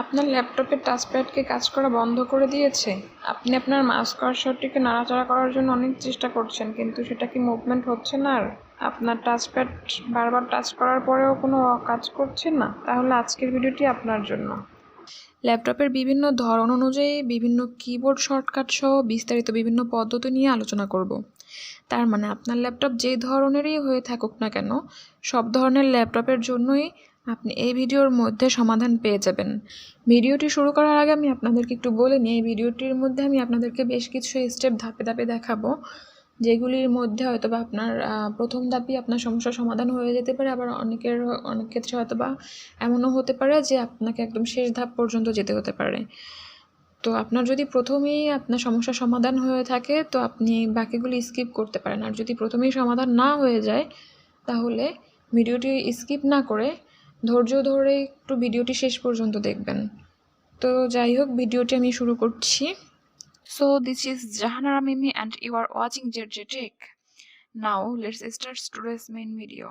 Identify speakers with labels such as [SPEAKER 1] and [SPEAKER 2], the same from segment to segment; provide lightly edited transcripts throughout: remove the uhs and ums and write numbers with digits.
[SPEAKER 1] আপনার ল্যাপটপের টাচপ্যাড কি কাজ করা বন্ধ করে দিয়েছে? আপনি আপনার মাউস কার্সরটিকে নাড়াচাড়া করার জন্য অনেক চেষ্টা করছেন, কিন্তু সেটা কি মুভমেন্ট হচ্ছে না আর? আপনার টাচপ্যাড বারবার টাচ করার পরেও কোনো কাজ করছে না? তাহলে আজকের ভিডিওটি আপনার জন্য। ল্যাপটপের বিভিন্ন ধরন অনুযায়ী বিভিন্ন কিবোর্ড শর্টকাট সহ বিস্তারিত বিভিন্ন পদ্ধতি নিয়ে আলোচনা করব। তার মানে আপনার ল্যাপটপ যে ধরনেরই হয়ে থাকুক না কেন, সব ধরনের ল্যাপটপের জন্যই আপনি এই ভিডিওর মধ্যে সমাধান পেয়ে যাবেন। ভিডিওটি শুরু করার আগে আমি আপনাদেরকে একটু বলে নিই, এই ভিডিওটির মধ্যে আমি আপনাদেরকে বেশ কিছু স্টেপ ধাপে ধাপে দেখাবো, যেগুলির মধ্যে হয়তোবা আপনার প্রথম ধাপই আপনার সমস্যার সমাধান হয়ে যেতে পারে, আবার অনেক ক্ষেত্রে হয়তোবা এমনও হতে পারে যে আপনাকে একদম শেষ ধাপ পর্যন্ত যেতে হতে পারে। তো আপনার যদি প্রথমেই আপনার সমস্যার সমাধান হয়ে থাকে তো আপনি বাকিগুলি স্কিপ করতে পারেন, আর যদি প্রথমেই সমাধান না হয়ে যায় তাহলে ভিডিওটি স্কিপ না করে ধৈর্য ধরে একটু ভিডিওটি শেষ পর্যন্ত দেখবেন। তো যাই হোক, ভিডিওটি আমি শুরু করছি। So this is Jahanara Mimi and you are watching JJ Tech. Now let's start today's main video.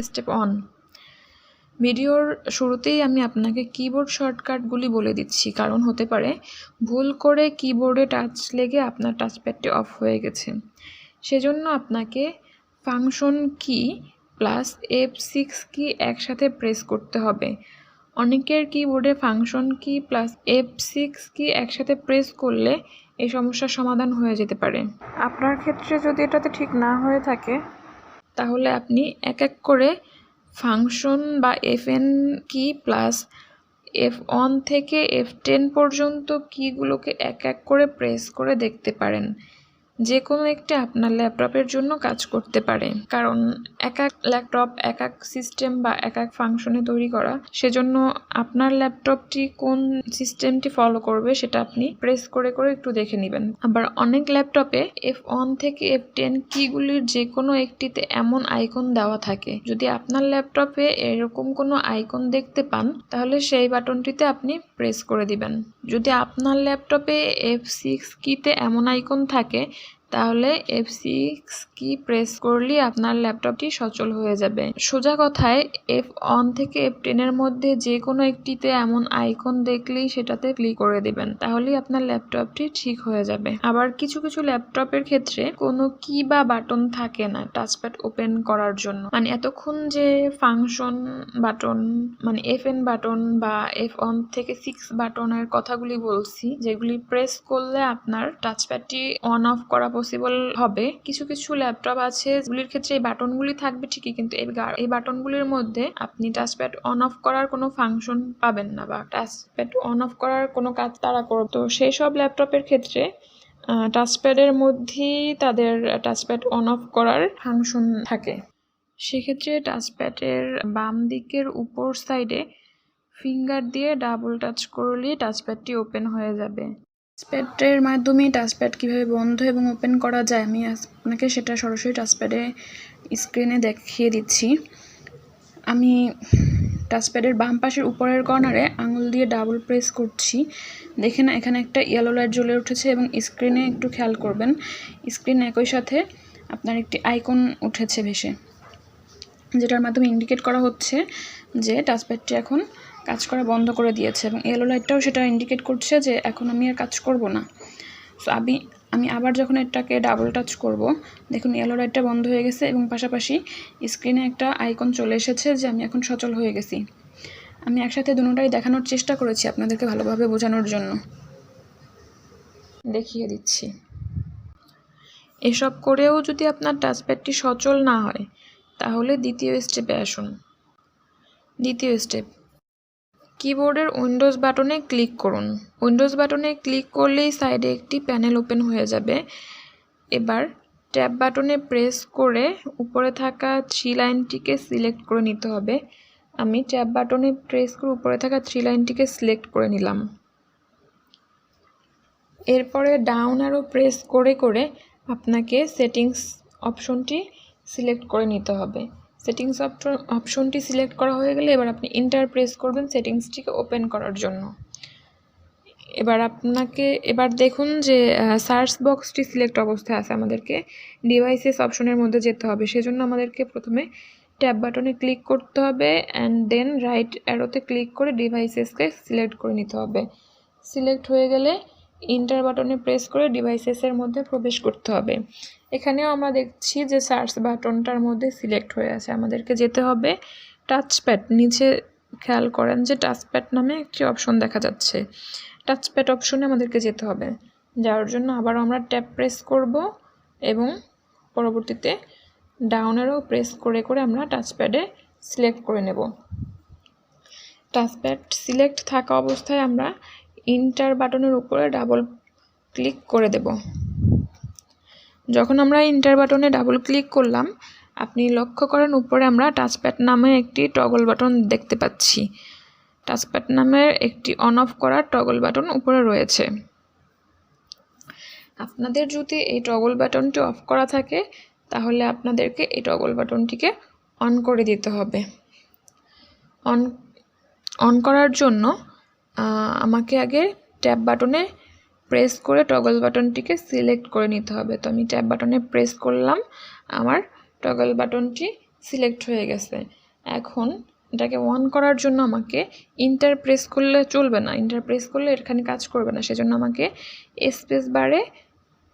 [SPEAKER 1] Step 1. ভিডিওর শুরুতেই আমি আপনাকে কিবোর্ড শর্টকাটগুলি বলে দিচ্ছি, কারণ হতে পারে ভুল করে কিবোর্ডে টাচ লেগে আপনার টাচপ্যাডটি অফ হয়ে গেছে। সেজন্য আপনাকে ফাংশন কি প্লাস F6 কি একসাথে প্রেস করতে হবে। অনেকের কিবোর্ডে ফাংশন কি প্লাস F6 কি একসাথে প্রেস করলে এই সমস্যার সমাধান হয়ে যেতে পারে। আপনার ক্ষেত্রে যদি এটাতে ঠিক না হয়ে থাকে তাহলে আপনি এক এক করে ফাংশন বা FN কি প্লাস F1 থেকে F10 পর্যন্ত কিগুলোকে এক এক করে প্রেস করে দেখতে পারেন। যে কোনো একটি আপনার ল্যাপটপের জন্য কাজ করতে পারে, কারণ এক এক ল্যাপটপ এক এক সিস্টেম বা এক এক ফাংশনে তৈরি করা। সেজন্য আপনার ল্যাপটপটি কোন সিস্টেমটি ফলো করবে সেটা আপনি প্রেস করে করে একটু দেখে নেবেন। আবার অনেক ল্যাপটপে F1 থেকে F10 কিগুলির যে কোনো একটিতে এমন আইকন দেওয়া থাকে। যদি আপনার ল্যাপটপে এরকম কোনো আইকন দেখতে পান তাহলে সেই বাটনটিতে আপনি প্রেস করে দিবেন। যদি আপনার ল্যাপটপে F6 কিতে এমন আইকন থাকে তাহলে F6 কি প্রেস করলে আপনার ল্যাপটপটি সচল হয়ে যাবে। সোজা কথায় F1 থেকে F10 এর মধ্যে যে কোনো একটিতে এমন আইকন দেখলেই সেটাতে ক্লিক করে দেবেন, তাহলেই আপনার ল্যাপটপটি ঠিক হয়ে যাবে। আবার কিছু কিছু ল্যাপটপের ক্ষেত্রে কোনো কি বা বাটন থাকে না টাচপ্যাড ওপেন করার জন্য, মানে এতক্ষণ যে ফাংশন বাটন মানে FN বাটন বা F1 থেকে 6 বাটনের কথাগুলি বলছি, যেগুলি প্রেস করলে আপনার টাচপ্যাডটি অন অফ করা পসিবল হবে। কিছু কিছু ল্যাপটপ আছে যেগুলির ক্ষেত্রে এই বাটনগুলি থাকবে ঠিকই, কিন্তু এই বাটনগুলির মধ্যে আপনি টাচপ্যাড অন অফ করার কোনো ফাংশন পাবেন না বা টাচপ্যাড অন অফ করার কোনো কাজ তারা করবে। তো সেই সব ল্যাপটপের ক্ষেত্রে টাচপ্যাডের মধ্যেই তাদের টাচপ্যাড অন অফ করার ফাংশন থাকে। সেক্ষেত্রে টাচপ্যাডের বাম দিকের উপর সাইডে ফিঙ্গার দিয়ে ডাবল টাচ করলে টাচপ্যাডটি ওপেন হয়ে যাবে। টাচপ্যাডের মাধ্যমে টাচপ্যাড কীভাবে বন্ধ এবং ওপেন করা যায় আমি আপনাকে সেটা সরাসরি টাচপ্যাডে স্ক্রিনে দেখিয়ে দিচ্ছি। আমি টাচপ্যাডের বাম পাশের উপরের কর্নারে আঙুল দিয়ে ডাবল প্রেস করছি। দেখেন এখানে একটা ইয়েলো লাইট জ্বলে উঠেছে এবং স্ক্রিনে একটু খেয়াল করবেন, স্ক্রিনে একই সাথে আপনার একটি আইকন উঠেছে ভেসে, যেটার মাধ্যমে ইন্ডিকেট করা হচ্ছে যে টাচপ্যাডটি এখন কাজ করা বন্ধ করে দিয়েছে, এবং ইয়েলো লাইটটাও সেটা ইন্ডিকেট করছে যে এখন আমি আর কাজ করব না। সো আমি আবার যখন এটাকে ডাবল টাচ করব, দেখুন ইয়েলো লাইটটা বন্ধ হয়ে গেছে এবং পাশাপাশি স্ক্রিনে একটা আইকন চলে এসেছে যে আমি এখন সচল হয়ে গেছি। আমি একসাথে দুটোটাই দেখানোর চেষ্টা করেছি আপনাদেরকে ভালোভাবে বোঝানোর জন্য, দেখিয়ে দিচ্ছি। এসব করেও যদি আপনার টাচপ্যাডটি সচল না হয় তাহলে দ্বিতীয় স্টেপে আসুন। দ্বিতীয় স্টেপ, কিবোর্ডের উইন্ডোজ বাটনে ক্লিক করুন। উইন্ডোজ বাটনে ক্লিক করলেই সাইডে একটি প্যানেল ওপেন হয়ে যাবে। এবার ট্যাব বাটনে প্রেস করে উপরে থাকা 3 লাইনটিকে সিলেক্ট করে নিতে হবে। আমি ট্যাব বাটনে প্রেস করে উপরে থাকা 3 লাইনটিকে সিলেক্ট করে নিলাম। এরপরে ডাউন অ্যারো প্রেস করে করে আপনাকে সেটিংস অপশনটি সিলেক্ট করে নিতে হবে। সেটিংস অপশনটি সিলেক্ট করা হয়ে গেলে এবার আপনি এন্টার প্রেস করবেন সেটিংসটিকে ওপেন করার জন্য। এবার দেখুন যে সার্চ বক্সটি সিলেক্ট অবস্থায় আছে, আমাদেরকে ডিভাইসেস অপশনের মধ্যে যেতে হবে। সেজন্য আমাদেরকে প্রথমে ট্যাব বাটনে ক্লিক করতে হবে অ্যান্ড দেন রাইট অ্যারোতে ক্লিক করে ডিভাইসেসকে সিলেক্ট করে নিতে হবে। সিলেক্ট হয়ে গেলে ইন্টার বাটনে প্রেস করে ডিভাইসেসের মধ্যে প্রবেশ করতে হবে। এখানেও আমরা দেখছি যে সার্চ বাটনটার মধ্যে সিলেক্ট হয়ে আছে। আমাদেরকে যেতে হবে টাচপ্যাড, নিচে খেয়াল করেন যে টাচপ্যাড নামে একটি অপশন দেখা যাচ্ছে। টাচপ্যাড অপশনে আমাদেরকে যেতে হবে। যাওয়ার জন্য আবার আমরা ট্যাব প্রেস করব এবং পরবর্তীতে ডাউন অ্যারো প্রেস করে করে আমরা টাচপ্যাডে সিলেক্ট করে নেব। টাচপ্যাড সিলেক্ট থাকা অবস্থায় আমরা ইন্টার বাটনের উপরে ডাবল ক্লিক করে দেব। যখন আমরা ইন্টার বাটনে ডাবল ক্লিক করলাম, আপনি লক্ষ্য করেন উপরে আমরা টাচপ্যাড নামে একটি টগল বাটন দেখতে পাচ্ছি। টাচপ্যাড নামের একটি অন অফ করার টগল বাটন উপরে রয়েছে। আপনাদের যদি এই টগল বাটনটি অফ করা থাকে তাহলে আপনাদেরকে এই টগল বাটনটিকে অন করে দিতে হবে। অন করার জন্য আমাকে আগে ট্যাব বাটনে প্রেস করে টগল বাটনটিকে সিলেক্ট করে নিতে হবে। তো আমি ট্যাব বাটনে প্রেস করলাম, আমার টগল বাটনটি সিলেক্ট হয়ে গেছে। এখন এটাকে অন করার জন্য আমাকে ইন্টার প্রেস করলে চলবে না, ইন্টার প্রেস করলে এখানে কাজ করবে না। সেজন্য আমাকে স্পেস বারে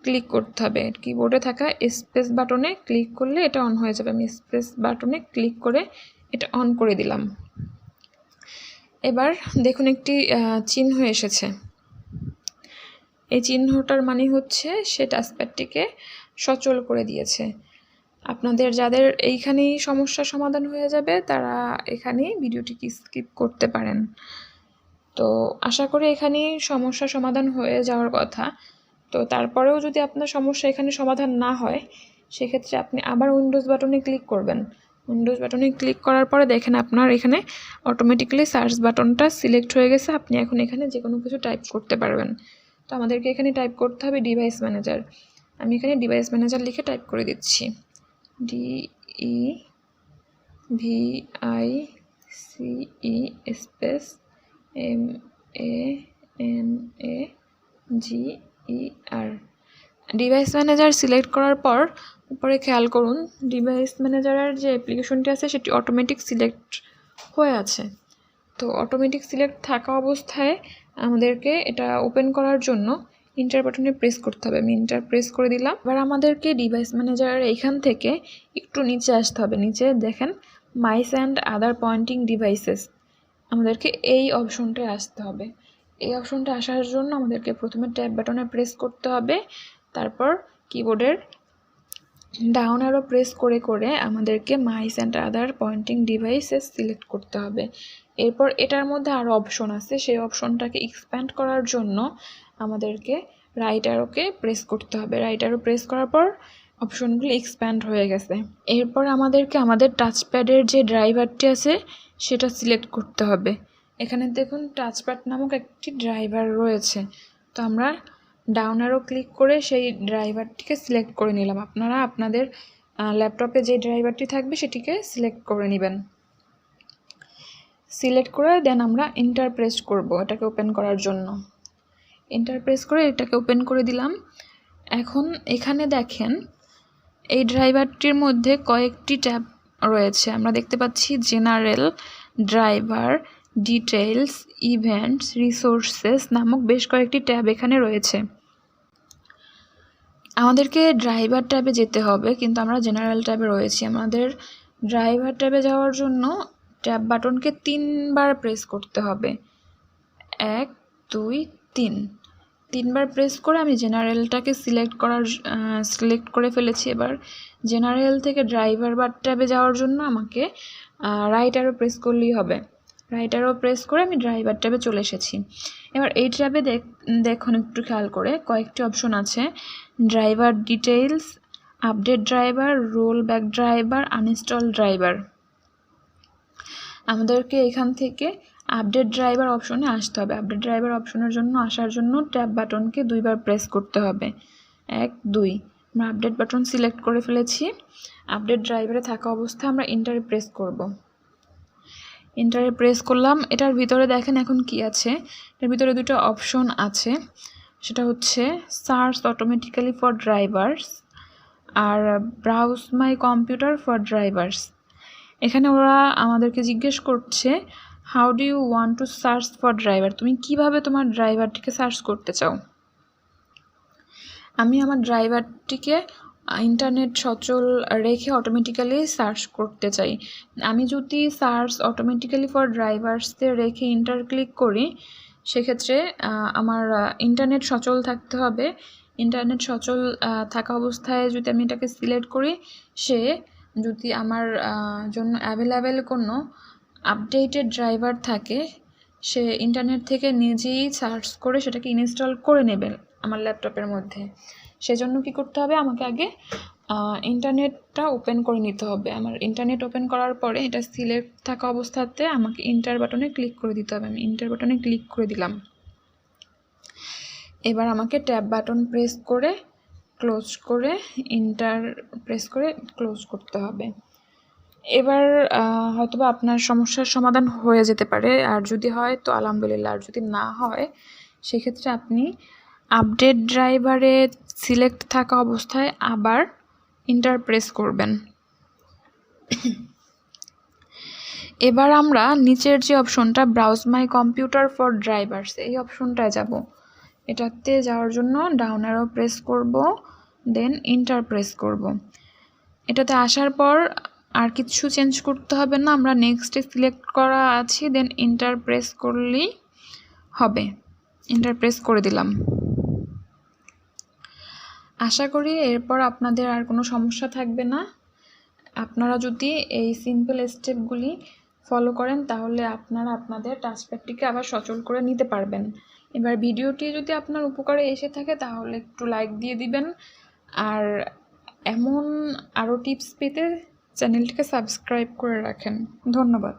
[SPEAKER 1] ক্লিক করতে হবে। কিবোর্ডে থাকা স্পেস বাটনে ক্লিক করলে এটা অন হয়ে যাবে। আমি স্পেস বাটনে ক্লিক করে এটা অন করে দিলাম। এবার দেখুন একটি চিহ্ন এসেছে। এই চিহ্নটার মানে হচ্ছে সে টাচপ্যাডটিকে সচল করে দিয়েছে। আপনাদের যাদের এইখানেই সমস্যার সমাধান হয়ে যাবে তারা এখানেই ভিডিওটিকে স্কিপ করতে পারেন। তো আশা করি এখানেই সমস্যার সমাধান হয়ে যাওয়ার কথা। তো তারপরেও যদি আপনার সমস্যা এখানে সমাধান না হয় সেক্ষেত্রে আপনি আবার উইন্ডোজ বাটনে ক্লিক করবেন। উইন্ডোজ বাটনে ক্লিক করার পরে দেখেন আপনার এখানে অটোমেটিক্যালি সার্চ বাটনটা সিলেক্ট হয়ে গেছে। আপনি এখন এখানে যে কোনো কিছু টাইপ করতে পারবেন। তো আমাদেরকে এখানে টাইপ করতে হবে ডিভাইস ম্যানেজার। আমি এখানে ডিভাইস ম্যানেজার লিখে টাইপ করে দিচ্ছি। DEVICE space MANAGER। Device manager select করার পর উপরে খেয়াল করুন ডিভাইস ম্যানেজারের যে অ্যাপ্লিকেশনটি আছে সেটি অটোমেটিক সিলেক্ট হয়ে আছে। তো অটোমেটিক সিলেক্ট থাকা অবস্থায় আমাদেরকে এটা ওপেন করার জন্য ইন্টার বাটনে প্রেস করতে হবে। আমি ইন্টার প্রেস করে দিলাম। এবার আমাদেরকে ডিভাইস ম্যানেজারের এইখান থেকে একটু নিচে আসতে হবে। নিচে দেখেন মাইস অ্যান্ড আদার পয়েন্টিং ডিভাইসেস, আমাদেরকে এই অপশনটায় আসতে হবে। এই অপশনটা আসার জন্য আমাদেরকে প্রথমে ট্যাব বাটনে প্রেস করতে হবে, তারপর কিবোর্ডের ডাউন অ্যারো প্রেস করে করে আমাদেরকে mice and other pointing devices select করতে হবে। এরপর এটার মধ্যে আরও অপশন আছে, সেই অপশনটাকে এক্সপ্যান্ড করার জন্য আমাদেরকে রাইট অ্যারোকে প্রেস করতে হবে। রাইট অ্যারো প্রেস করার পর অপশনগুলো এক্সপ্যান্ড হয়ে গেছে। এরপর আমাদেরকে আমাদের টাচপ্যাডের যে ড্রাইভারটি আছে সেটা সিলেক্ট করতে হবে। এখানে দেখুন টাচপ্যাড নামক একটি ড্রাইভার রয়েছে। তো আমরা ডাউন অ্যারো ক্লিক করে সেই ড্রাইভারটিকে সিলেক্ট করে নিলাম। আপনারা আপনাদের ল্যাপটপে যে ড্রাইভারটি থাকবে সেটিকে সিলেক্ট করে নেবেন। সিলেক্ট করে দেন আমরা ইন্টার প্রেস করব এটাকে ওপেন করার জন্য। ইন্টার প্রেস করে এটাকে ওপেন করে দিলাম। এখন এখানে দেখেন এই ড্রাইভারটির মধ্যে কয়েকটি ট্যাব রয়েছে। আমরা দেখতে পাচ্ছি general, driver, details, events, resources নামক বেশ কয়েকটি ট্যাব এখানে রয়েছে। আমাদেরকে ড্রাইভার ট্যাবে যেতে হবে, কিন্তু আমরা জেনারেল ট্যাবে রয়েছি। আমাদের ড্রাইভার ট্যাবে যাওয়ার জন্য ট্যাব বাটনকে 3 বার প্রেস করতে হবে। 1 2 3 3 বার প্রেস করে আমি জেনারেলটাকে সিলেক্ট করে ফেলেছি। এবার জেনারেল থেকে ড্রাইভার ট্যাবে যাওয়ার জন্য আমাকে রাইট অ্যারো প্রেস করলেই হবে। রাইট অ্যারো প্রেস করে আমি ড্রাইভার ট্যাবে চলে এসেছি। এবার এই ট্যাবে দেখুন একটু খেয়াল করে কয়েকটি অপশন আছে, driver details, update driver, roll back driver, uninstall driver. আমাদেরকে এখান থেকে আপডেট ড্রাইভার অপশনে আসতে হবে। আপডেট ড্রাইভার অপশনের জন্য আসার জন্য ট্যাব বাটনকে 2 বার প্রেস করতে হবে। 1 2 আমরা আপডেট বাটন সিলেক্ট করে ফেলেছি। আপডেট ড্রাইভারে থাকা অবস্থায় আমরা ইন্টারে প্রেস করব। ইন্টারে প্রেস করলাম। এটার ভিতরে দেখেন এখন কি আছে, এটার ভিতরে 2টা অপশন আছে। সেটা হচ্ছে সার্চ অটোমেটিক্যালি ফর ড্রাইভার্স আর browse my computer for drivers. এখানে ওরা আমাদেরকে জিজ্ঞেস করছে how do you want to search for driver, তুমি কিভাবে তোমার ড্রাইভারটিকে সার্চ করতে চাও। আমি আমার ড্রাইভারটিকে ইন্টারনেট সচল রেখে অটোমেটিক্যালি সার্চ করতে চাই। আমি যদি সার্চ অটোমেটিক্যালি ফর ড্রাইভার্সদের রেখে ইন্টার ক্লিক করি, সেক্ষেত্রে আমার ইন্টারনেট সচল থাকতে হবে। ইন্টারনেট সচল থাকা অবস্থায় যদি আমি এটাকে সিলেক্ট করি, সে যদি আমার জন্য অ্যাভেলেবেল কোনো আপডেটেড ড্রাইভার থাকে, সে ইন্টারনেট থেকে নিজেই সার্চ করে সেটাকে ইনস্টল করে নেবে আমার ল্যাপটপের মধ্যে। সেজন্য কি করতে হবে, আমাকে আগে ইন্টারনেটটা ওপেন করে নিতে হবে। আমার ইন্টারনেট ওপেন করার পরে এটা সিলেক্ট থাকা অবস্থাতে আমাকে ইন্টার বাটনে ক্লিক করে দিতে হবে। আমি ইন্টার বাটনে ক্লিক করে দিলাম। এবার আমাকে ট্যাব বাটন প্রেস করে ক্লোজ করে ইন্টার প্রেস করে ক্লোজ করতে হবে। এবার হয়তোবা আপনার সমস্যার সমাধান হয়ে যেতে পারে, আর যদি হয় তো আলহামদুলিল্লাহ, আর যদি না হয় সেক্ষেত্রে আপনি আপডেট ড্রাইভারে সিলেক্ট থাকা অবস্থায় আবার ইন্টার প্রেস করবেন। এবার আমরা নিচের যে অপশনটা browse my computer for drivers, এই অপশনটায় যাব। এটাতে যাওয়ার জন্য ডাউন অ্যারো প্রেস করব, দেন ইন্টার প্রেস করব। এটাতে আসার পর আর কিছু চেঞ্জ করতে হবে না, আমরা নেক্সটে সিলেক্ট করা আছি, দেন ইন্টার প্রেস করলেই হবে। ইন্টার প্রেস করে দিলাম। আশা করি এরপর আপনাদের আর কোনো সমস্যা থাকবে না। আপনারা যদি এই সিম্পল স্টেপগুলি ফলো করেন তাহলে আপনারা আপনাদের টাচপ্যাডটিকে আবার সচল করে নিতে পারবেন। এবার ভিডিওটি যদি আপনার উপকারে এসে থাকে তাহলে একটু লাইক দিয়ে দিবেন, আর এমন আরও টিপস পেতে চ্যানেলটিকে সাবস্ক্রাইব করে রাখেন। ধন্যবাদ।